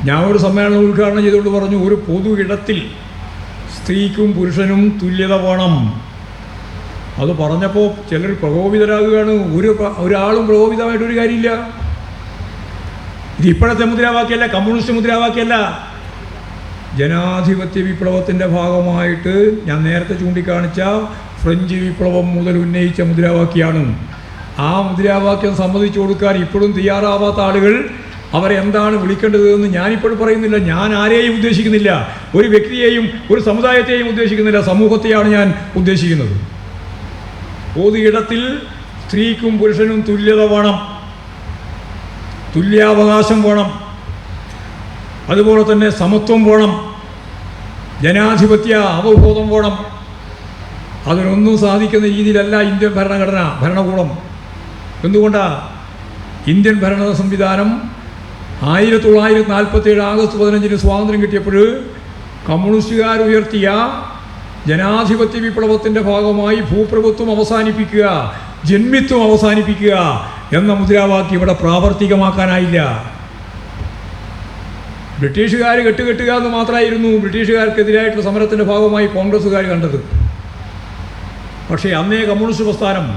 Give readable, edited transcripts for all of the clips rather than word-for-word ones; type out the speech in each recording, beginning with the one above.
ഞാൻ ഒരു സമ്മേളനം ഉദ്ഘാടനം ചെയ്തുകൊണ്ട് പറഞ്ഞു, ഒരു പൊതു ഇടത്തിൽ സ്ത്രീക്കും പുരുഷനും തുല്യത വേണം. അത് പറഞ്ഞപ്പോൾ ചിലർ പ്രകോപിതരാകുകയാണ്. ഒരാളും പ്രകോപിതമായിട്ടൊരു കാര്യമില്ല. ഇത് ഇപ്പോഴത്തെ മുദ്രാവാക്യമല്ല, കമ്മ്യൂണിസ്റ്റ് മുദ്രാവാക്യമല്ല. ജനാധിപത്യ വിപ്ലവത്തിൻ്റെ ഭാഗമായിട്ട് ഞാൻ നേരത്തെ ചൂണ്ടിക്കാണിച്ച ഫ്രഞ്ച് വിപ്ലവം മുതൽ ഉന്നയിച്ച മുദ്രാവാക്യമാണ്. ആ മുദ്രാവാക്യം സമ്മതിച്ചു കൊടുക്കാൻ ഇപ്പോഴും തയ്യാറാവാത്ത ആളുകൾ അവരെന്താണ് വിളിക്കേണ്ടതെന്ന് ഞാനിപ്പോഴും പറയുന്നില്ല. ഞാൻ ആരെയും ഉദ്ദേശിക്കുന്നില്ല, ഒരു വ്യക്തിയെയും ഒരു സമുദായത്തെയും ഉദ്ദേശിക്കുന്നില്ല, സമൂഹത്തെയാണ് ഞാൻ ഉദ്ദേശിക്കുന്നത്. പൊതു ഇടത്തിൽ സ്ത്രീക്കും പുരുഷനും തുല്യത വേണം, തുല്യാവകാശം വേണം, അതുപോലെ തന്നെ സമത്വം വേണം, ജനാധിപത്യ അവബോധം വേണം. അതിനൊന്നും സാധിക്കുന്ന രീതിയിലല്ല ഇന്ത്യൻ ഭരണകൂടം. എന്തുകൊണ്ടാണ്? ഇന്ത്യൻ ഭരണ സംവിധാനം 1947 ആഗസ്റ്റ് 15 സ്വാതന്ത്ര്യം കിട്ടിയപ്പോൾ കമ്മ്യൂണിസ്റ്റുകാർ ഉയർത്തിയ ജനാധിപത്യ വിപ്ലവത്തിൻ്റെ ഭാഗമായി ഭൂപ്രഭുത്വം അവസാനിപ്പിക്കുക, ജന്മിത്വം അവസാനിപ്പിക്കുക എന്ന മുദ്രാവാക്യം ഇവിടെ പ്രാവർത്തികമാക്കാനായില്ല. ബ്രിട്ടീഷുകാർ കെട്ടുകെട്ടുക എന്ന് മാത്രമായിരുന്നു ബ്രിട്ടീഷുകാർക്കെതിരായിട്ടുള്ള സമരത്തിൻ്റെ ഭാഗമായി കോൺഗ്രസ്സുകാർ കണ്ടത്. പക്ഷേ അന്നേ കമ്മ്യൂണിസ്റ്റ് പ്രസ്ഥാനം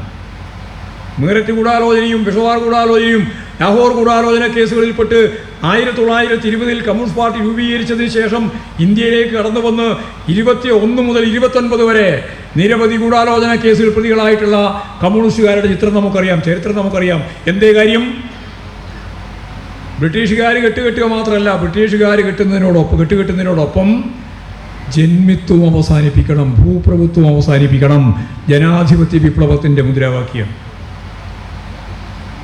മീററ്റ് ഗൂഢാലോചനയും പെഷവാർ ഗൂഢാലോചനയും ലാഹോർ ഗൂഢാലോചന കേസുകളിൽപ്പെട്ട് 1920 കമ്മ്യൂണിസ്റ്റ് പാർട്ടി രൂപീകരിച്ചതിന് ശേഷം ഇന്ത്യയിലേക്ക് കടന്നു വന്ന് 21 മുതൽ 29 വരെ നിരവധി ഗൂഢാലോചന കേസിൽ പ്രതികളായിട്ടുള്ള കമ്മ്യൂണിസ്റ്റുകാരുടെ ചിത്രം നമുക്കറിയാം, ചരിത്രം നമുക്കറിയാം. എന്തേ കാര്യം? ബ്രിട്ടീഷുകാർ കെട്ടുകെട്ടുക മാത്രമല്ല, ബ്രിട്ടീഷുകാർ കെട്ടുകെട്ടുന്നതിനോടൊപ്പം ജന്മിത്വം അവസാനിപ്പിക്കണം, ഭൂപ്രഭുത്വം അവസാനിപ്പിക്കണം. ജനാധിപത്യ വിപ്ലവത്തിൻ്റെ മുദ്രാവാക്യം.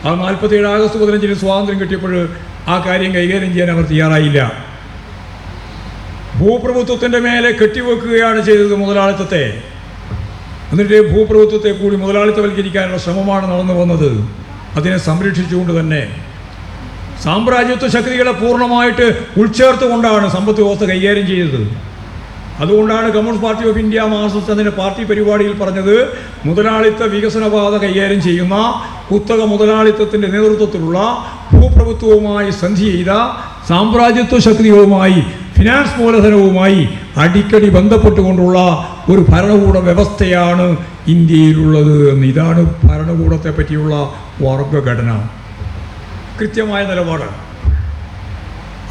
ആ 47 ആഗസ്റ്റ് 15 സ്വാതന്ത്ര്യം കിട്ടിയപ്പോൾ ആ കാര്യം കൈകാര്യം ചെയ്യാൻ അവർ തയ്യാറായില്ല. ഭൂപ്രഭുത്വത്തിൻ്റെ മേലെ കെട്ടിവെക്കുകയാണ് ചെയ്തത് മുതലാളിത്തത്തെ. എന്നിട്ട് ഭൂപ്രഭുത്വത്തെ കൂടി മുതലാളിത്തവൽക്കരിക്കാനുള്ള ശ്രമമാണ് നടന്നു വന്നത്. അതിനെ സംരക്ഷിച്ചുകൊണ്ട് തന്നെ സാമ്രാജ്യത്വ ശക്തികളെ പൂർണ്ണമായിട്ട് ഉൾച്ചേർത്തുകൊണ്ടാണ് സമ്പദ് വ്യവസ്ഥ കൈകാര്യം ചെയ്തത്. അതുകൊണ്ടാണ് communist party of India Marxist അതിൻ്റെ പാർട്ടി പരിപാടിയിൽ പറഞ്ഞത്, മുതലാളിത്ത വികസനപാത കൈകാര്യം ചെയ്യുന്ന കുത്തക മുതലാളിത്തത്തിൻ്റെ നേതൃത്വത്തിലുള്ള ഭൂപ്രഭുത്വവുമായി സന്ധി ചെയ്ത സാമ്രാജ്യത്വ ശക്തികളുമായി ഫിനാൻസ് മൂലധനവുമായി അടിക്കടി ബന്ധപ്പെട്ടുകൊണ്ടുള്ള ഒരു ഭരണകൂട വ്യവസ്ഥയാണ് ഇന്ത്യയിലുള്ളത് എന്ന്. ഇതാണ് ഭരണകൂടത്തെ പറ്റിയുള്ള വർഗഘടന. കൃത്യമായ നിലപാടാണ്.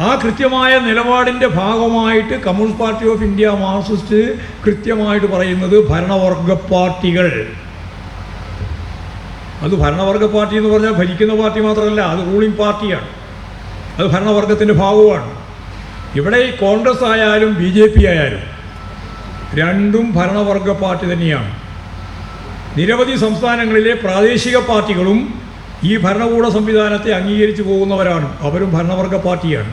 ആ കൃത്യമായ നിലപാടിൻ്റെ ഭാഗമായിട്ട് communist party of India Marxist കൃത്യമായിട്ട് പറയുന്നത് ഭരണവർഗ പാർട്ടികൾ, അത് ഭരണവർഗ പാർട്ടി എന്ന് പറഞ്ഞാൽ ഭരിക്കുന്ന പാർട്ടി മാത്രമല്ല, അത് റൂളിംഗ് പാർട്ടിയാണ്, അത് ഭരണവർഗത്തിൻ്റെ ഭാഗവുമാണ്. ഇവിടെ ഈ കോൺഗ്രസ് ആയാലും BJP ആയാലും രണ്ടും ഭരണവർഗ പാർട്ടി തന്നെയാണ്. നിരവധി സംസ്ഥാനങ്ങളിലെ പ്രാദേശിക പാർട്ടികളും ഈ ഭരണകൂട സംവിധാനത്തെ അംഗീകരിച്ചു പോകുന്നവരാണ്, അവരും ഭരണവർഗ പാർട്ടിയാണ്.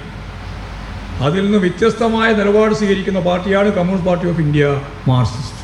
അതിൽ നിന്ന് വ്യത്യസ്തമായ നിലപാട് സ്വീകരിക്കുന്ന പാർട്ടിയാണ് communist party of India Marxist.